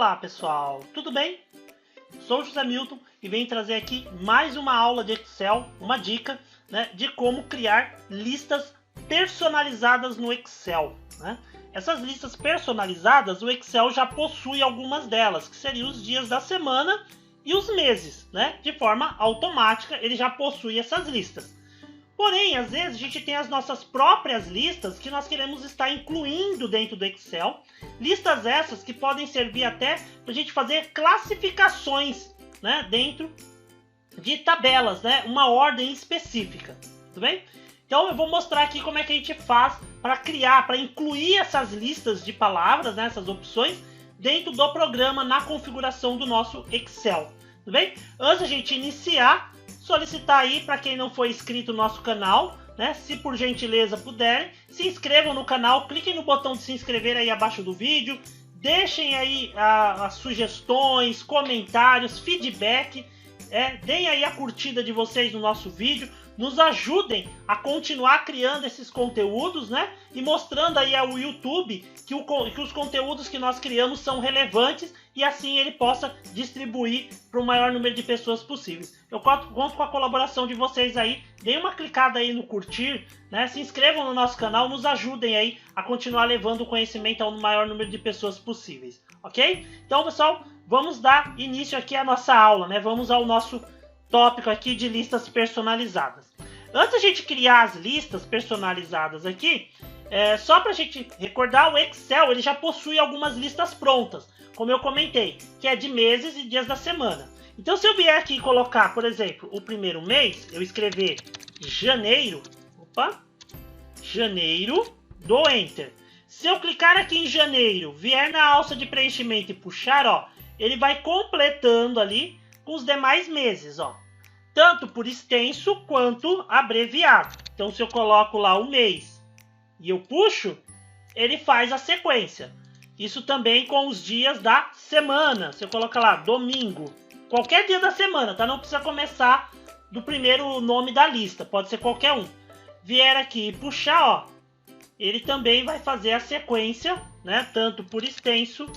Olá pessoal, tudo bem? Sou o José Milton e venho trazer aqui mais uma aula de Excel, uma dica, né, de como criar listas personalizadas no Excel, né? Essas listas personalizadas, o Excel já possui algumas delas, que seriam os dias da semana e os meses, né? De forma automática, ele já possui essas listas. Porém, às vezes a gente tem as nossas próprias listas que nós queremos estar incluindo dentro do Excel. Listas essas que podem servir até para a gente fazer classificações, né, dentro de tabelas, né, uma ordem específica, tudo bem? Então eu vou mostrar aqui como é que a gente faz para criar, para incluir essas listas de palavras, né, essas opções, dentro do programa na configuração do nosso Excel, tudo bem? Antes de a gente iniciar, solicitar aí para quem não foi inscrito no nosso canal, né? Se por gentileza puderem, se inscrevam no canal, cliquem no botão de se inscrever aí abaixo do vídeo, deixem aí as sugestões, comentários, feedback, deem aí a curtida de vocês no nosso vídeo, nos ajudem a continuar criando esses conteúdos, né? E mostrando aí ao YouTube que os conteúdos que nós criamos são relevantes e assim ele possa distribuir para o maior número de pessoas possíveis. Eu conto com a colaboração de vocês aí, deem uma clicada aí no curtir, né? Se inscrevam no nosso canal, nos ajudem aí a continuar levando o conhecimento ao maior número de pessoas possíveis, ok? Então, pessoal, vamos dar início aqui à nossa aula, né? Vamos ao nosso tópico aqui de listas personalizadas. Antes de a gente criar as listas personalizadas aqui, só para a gente recordar, o Excel ele já possui algumas listas prontas, como eu comentei, que é de meses e dias da semana. Então se eu vier aqui e colocar, por exemplo, o primeiro mês, eu escrever janeiro, janeiro, dou Enter. Se eu clicar aqui em janeiro, vier na alça de preenchimento e puxar, ó, ele vai completando ali com os demais meses, ó, tanto por extenso quanto abreviado. Então, se eu coloco lá o mês e eu puxo, ele faz a sequência. Isso também com os dias da semana. Se eu colocar lá domingo, qualquer dia da semana, tá? Não precisa começar do primeiro nome da lista, pode ser qualquer um. Vier aqui e puxar, ó, ele também vai fazer a sequência, né? Tanto por extenso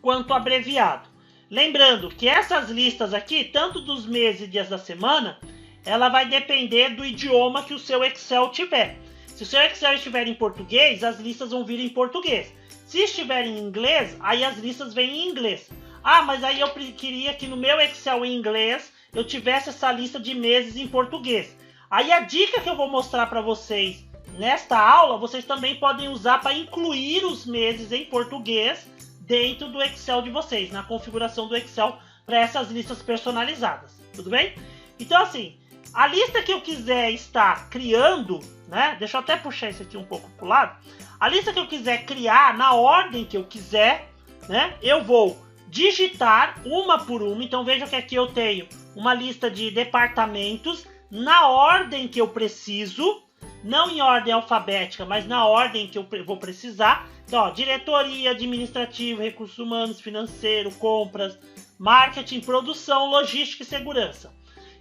quanto abreviado. Lembrando que essas listas aqui, tanto dos meses e dias da semana, ela vai depender do idioma que o seu Excel tiver. Se o seu Excel estiver em português, as listas vão vir em português. Se estiver em inglês, aí as listas vêm em inglês. Ah, mas aí eu queria que no meu Excel em inglês eu tivesse essa lista de meses em português. Aí a dica que eu vou mostrar para vocês nesta aula, vocês também podem usar para incluir os meses em português dentro do Excel de vocês, na configuração do Excel para essas listas personalizadas, tudo bem? Então assim, a lista que eu quiser estar criando, né? Deixa eu até puxar isso aqui um pouco para o lado. A lista que eu quiser criar na ordem que eu quiser, né? Eu vou digitar uma por uma. Então veja que aqui eu tenho uma lista de departamentos na ordem que eu preciso, não em ordem alfabética, mas na ordem que eu vou precisar. Então, ó, diretoria, administrativo, recursos humanos, financeiro, compras, marketing, produção, logística e segurança.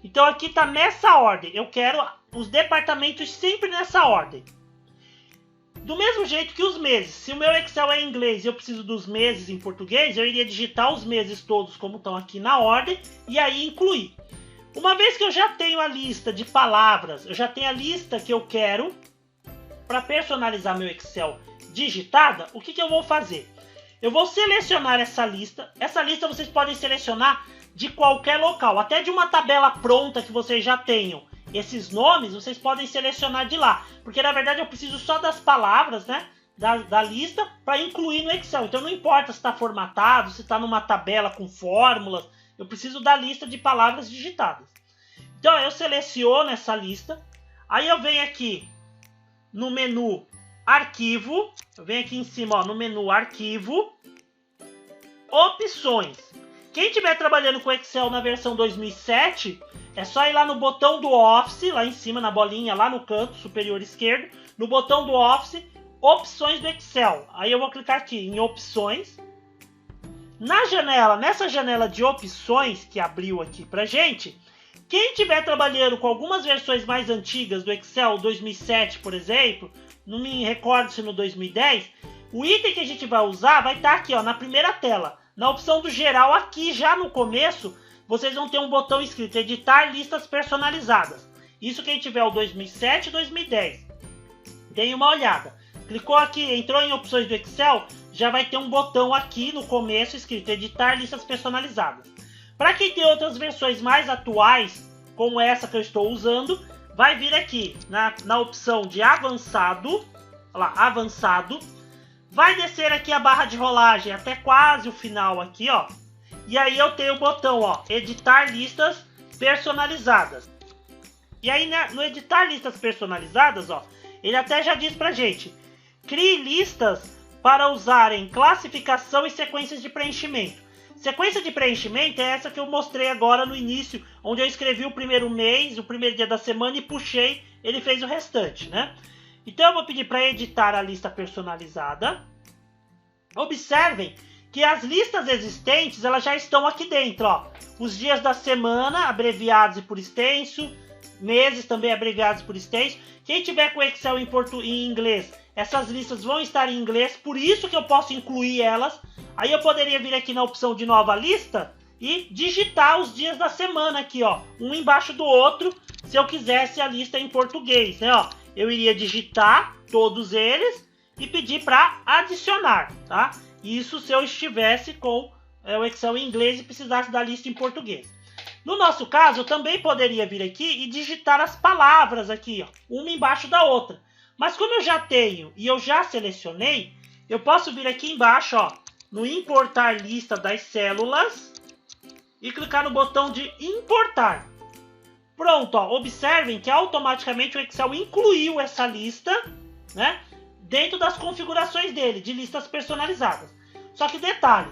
Então aqui está nessa ordem. Eu quero os departamentos sempre nessa ordem. Do mesmo jeito que os meses. Se o meu Excel é em inglês e eu preciso dos meses em português, eu iria digitar os meses todos como estão aqui na ordem e aí incluir. Uma vez que eu já tenho a lista de palavras, eu já tenho a lista que eu quero para personalizar meu Excel digitada, o que eu vou fazer? Eu vou selecionar essa lista. Essa lista vocês podem selecionar de qualquer local, até de uma tabela pronta que vocês já tenham. Esses nomes vocês podem selecionar de lá, porque na verdade eu preciso só das palavras, né, da lista para incluir no Excel. Então não importa se está formatado, se está numa tabela com fórmulas, eu preciso da lista de palavras digitadas. Então eu seleciono essa lista, aí eu venho aqui no menu Arquivo, eu venho aqui em cima, ó, no menu Arquivo, Opções. Quem estiver trabalhando com Excel na versão 2007, é só ir lá no botão do Office, lá em cima na bolinha, lá no canto superior esquerdo, no botão do Office, Opções do Excel. Aí eu vou clicar aqui em Opções. Nessa janela de opções que abriu aqui pra gente, quem estiver trabalhando com algumas versões mais antigas do Excel, 2007, por exemplo, não me recordo se no 2010, O item que a gente vai usar vai estar aqui, ó, na primeira tela. Na opção do geral, aqui já no começo, vocês vão ter um botão escrito editar listas personalizadas. Isso quem tiver o 2007 e 2010. Deem uma olhada. Clicou aqui, entrou em opções do Excel, já vai ter um botão aqui no começo escrito editar listas personalizadas. Para quem tem outras versões mais atuais, como essa que eu estou usando, vai vir aqui na opção de avançado, olha lá, avançado, vai descer aqui a barra de rolagem até quase o final aqui, ó. E aí eu tenho o botão, ó, editar listas personalizadas. E aí no editar listas personalizadas, ó, ele até já diz pra gente, crie listas para usar em classificação e sequências de preenchimento. Sequência de preenchimento é essa que eu mostrei agora no início, onde eu escrevi o primeiro mês, o primeiro dia da semana e puxei, ele fez o restante, né? Então eu vou pedir para editar a lista personalizada. Observem que as listas existentes, elas já estão aqui dentro, ó. Os dias da semana, abreviados e por extenso, meses também abreviados por extenso. Quem tiver com o Excel em inglês, essas listas vão estar em inglês, por isso que eu posso incluir elas. Aí eu poderia vir aqui na opção de nova lista e digitar os dias da semana aqui, ó, um embaixo do outro, se eu quisesse a lista em português, né, ó. Eu iria digitar todos eles e pedir para adicionar, tá? Isso se eu estivesse com o Excel em inglês e precisasse da lista em português. No nosso caso, eu também poderia vir aqui e digitar as palavras aqui, ó, uma embaixo da outra. Mas como eu já tenho e eu já selecionei, eu posso vir aqui embaixo, ó, no importar lista das células e clicar no botão de importar. Pronto, ó, observem que automaticamente o Excel incluiu essa lista, né, dentro das configurações dele, de listas personalizadas. Só que detalhe,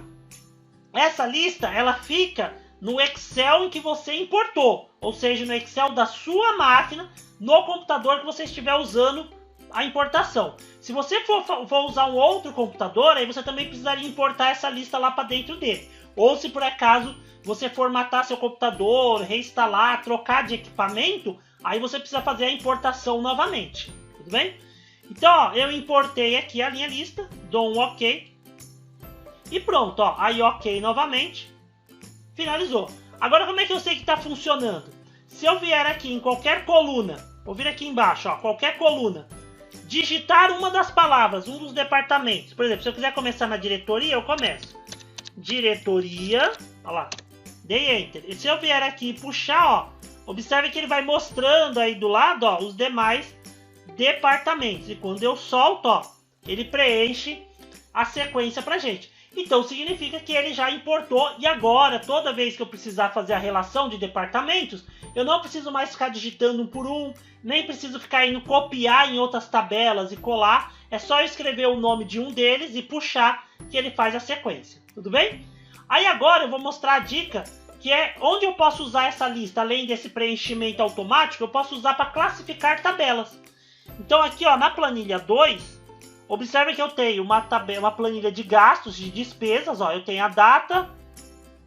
essa lista ela fica no Excel em que você importou, ou seja, no Excel da sua máquina, no computador que você estiver usando a importação. Se você for usar um outro computador, aí você também precisaria importar essa lista lá para dentro dele. Ou se por acaso você formatar seu computador, reinstalar, trocar de equipamento, aí você precisa fazer a importação novamente. Tudo bem? Então, ó, eu importei aqui a minha lista, dou um OK. E pronto, ó, aí OK novamente. Finalizou. Agora como é que eu sei que está funcionando? Se eu vier aqui em qualquer coluna, vou vir aqui embaixo, ó, qualquer coluna, digitar uma das palavras, um dos departamentos. Por exemplo, se eu quiser começar na diretoria, eu começo. Diretoria, olha lá, dei Enter. E se eu vier aqui e puxar, ó, observe que ele vai mostrando aí do lado, ó, os demais departamentos. E quando eu solto, ó, ele preenche a sequência pra gente. Então significa que ele já importou e agora, toda vez que eu precisar fazer a relação de departamentos, eu não preciso mais ficar digitando um por um, nem preciso ficar indo copiar em outras tabelas e colar. É só eu escrever o nome de um deles e puxar que ele faz a sequência. Tudo bem? Aí agora eu vou mostrar a dica, que é onde eu posso usar essa lista, além desse preenchimento automático, eu posso usar para classificar tabelas. Então aqui, ó, na planilha 2, observe que eu tenho uma planilha de gastos, de despesas, ó, eu tenho a data,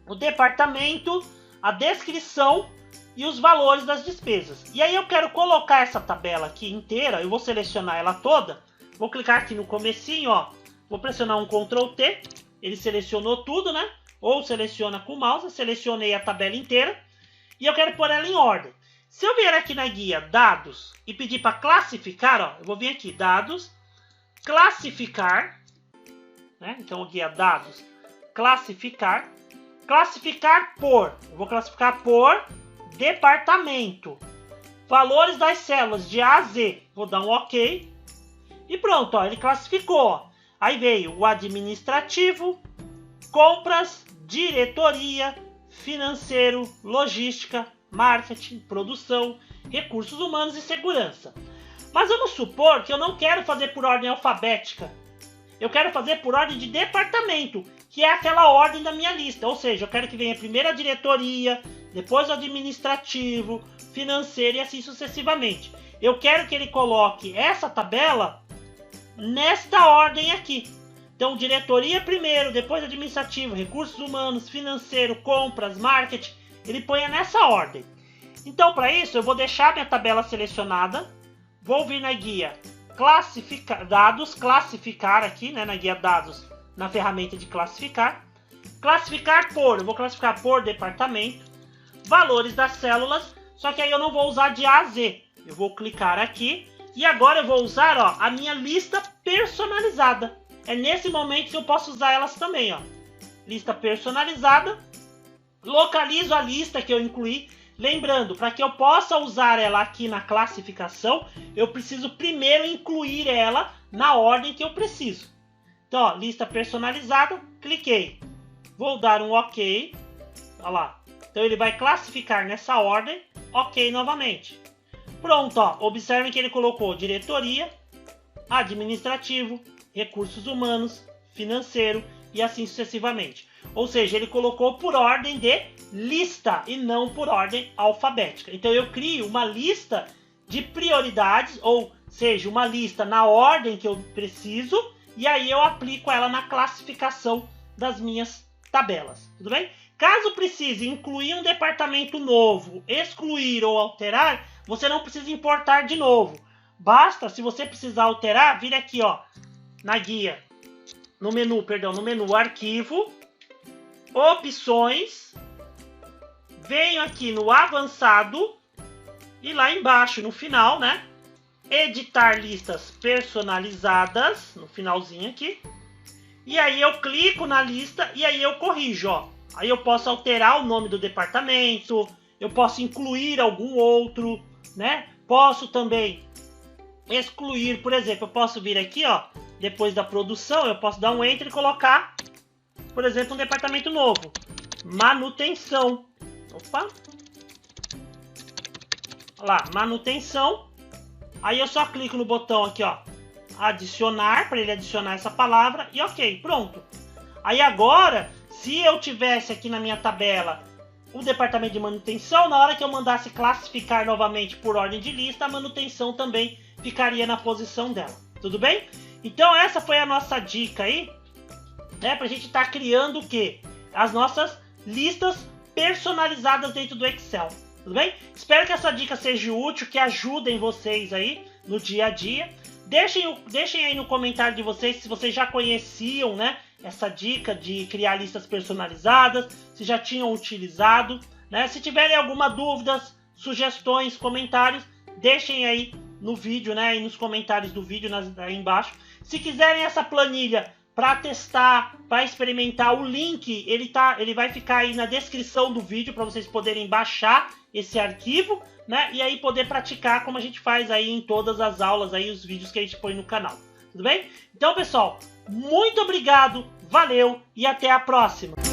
o departamento, a descrição e os valores das despesas. E aí eu quero colocar essa tabela aqui inteira, eu vou selecionar ela toda, vou clicar aqui no comecinho, ó, vou pressionar um Ctrl T, ele selecionou tudo, né? Ou seleciona com o mouse, selecionei a tabela inteira e eu quero pôr ela em ordem. Se eu vier aqui na guia Dados e pedir para classificar, ó, eu vou vir aqui, Dados, classificar, né? Então guia Dados, classificar, classificar por, eu vou classificar por departamento, valores das células de A a Z, vou dar um OK e pronto, ó, ele classificou, ó. Aí veio o administrativo, compras, diretoria, financeiro, logística, marketing, produção, recursos humanos e segurança. Mas vamos supor que eu não quero fazer por ordem alfabética. Eu quero fazer por ordem de departamento, que é aquela ordem da minha lista. Ou seja, eu quero que venha primeiro a diretoria, depois o administrativo, financeiro e assim sucessivamente. Eu quero que ele coloque essa tabela nesta ordem aqui. Então, diretoria primeiro, depois administrativo, recursos humanos, financeiro, compras, marketing. Ele põe nessa ordem. Então, para isso, eu vou deixar minha tabela selecionada. Vou vir na guia classificar aqui, né, na guia dados, na ferramenta de classificar. Classificar por, eu vou classificar por departamento, valores das células, só que aí eu não vou usar de A a Z. Eu vou clicar aqui e agora eu vou usar, ó, a minha lista personalizada. É nesse momento que eu posso usar elas também, ó. Lista personalizada, localizo a lista que eu incluí. Lembrando, para que eu possa usar ela aqui na classificação, eu preciso primeiro incluir ela na ordem que eu preciso. Então, ó, lista personalizada, cliquei. Vou dar um OK. Olha lá. Então ele vai classificar nessa ordem. OK novamente. Pronto, ó. Observem que ele colocou diretoria, administrativo, recursos humanos, financeiro e assim sucessivamente. Ou seja, ele colocou por ordem de lista e não por ordem alfabética. Então eu crio uma lista de prioridades, ou seja, uma lista na ordem que eu preciso, e aí eu aplico ela na classificação das minhas tabelas, tudo bem? Caso precise incluir um departamento novo, excluir ou alterar, você não precisa importar de novo. Basta, se você precisar alterar, vir aqui, ó, na guia, no menu arquivo, opções, venho aqui no avançado e lá embaixo, no final, né, editar listas personalizadas, no finalzinho aqui. E aí eu clico na lista e aí eu corrijo, ó. Aí eu posso alterar o nome do departamento, eu posso incluir algum outro, né? Posso também excluir, por exemplo, eu posso vir aqui, ó, depois da produção, eu posso dar um Enter e colocar, por exemplo, um departamento novo. Manutenção. Opa. Olha lá, manutenção. Aí eu só clico no botão aqui, ó, adicionar, para ele adicionar essa palavra, e OK, pronto. Aí agora, se eu tivesse aqui na minha tabela o departamento de manutenção, na hora que eu mandasse classificar novamente por ordem de lista, a manutenção também ficaria na posição dela, tudo bem? Então essa foi a nossa dica aí, né, para a gente estar criando o quê? As nossas listas personalizadas dentro do Excel, tudo bem? Espero que essa dica seja útil, que ajudem vocês aí no dia a dia. Deixem aí no comentário de vocês se vocês já conheciam, né, essa dica de criar listas personalizadas, se já tinham utilizado, né? Se tiverem alguma dúvida, sugestões, comentários, deixem aí no vídeo, né, aí nos comentários do vídeo aí embaixo. Se quiserem essa planilha para testar, para experimentar, o link ele vai ficar aí na descrição do vídeo para vocês poderem baixar esse arquivo, né, e aí poder praticar como a gente faz aí em todas as aulas aí, os vídeos que a gente põe no canal. Tudo bem? Então, pessoal, muito obrigado, valeu e até a próxima!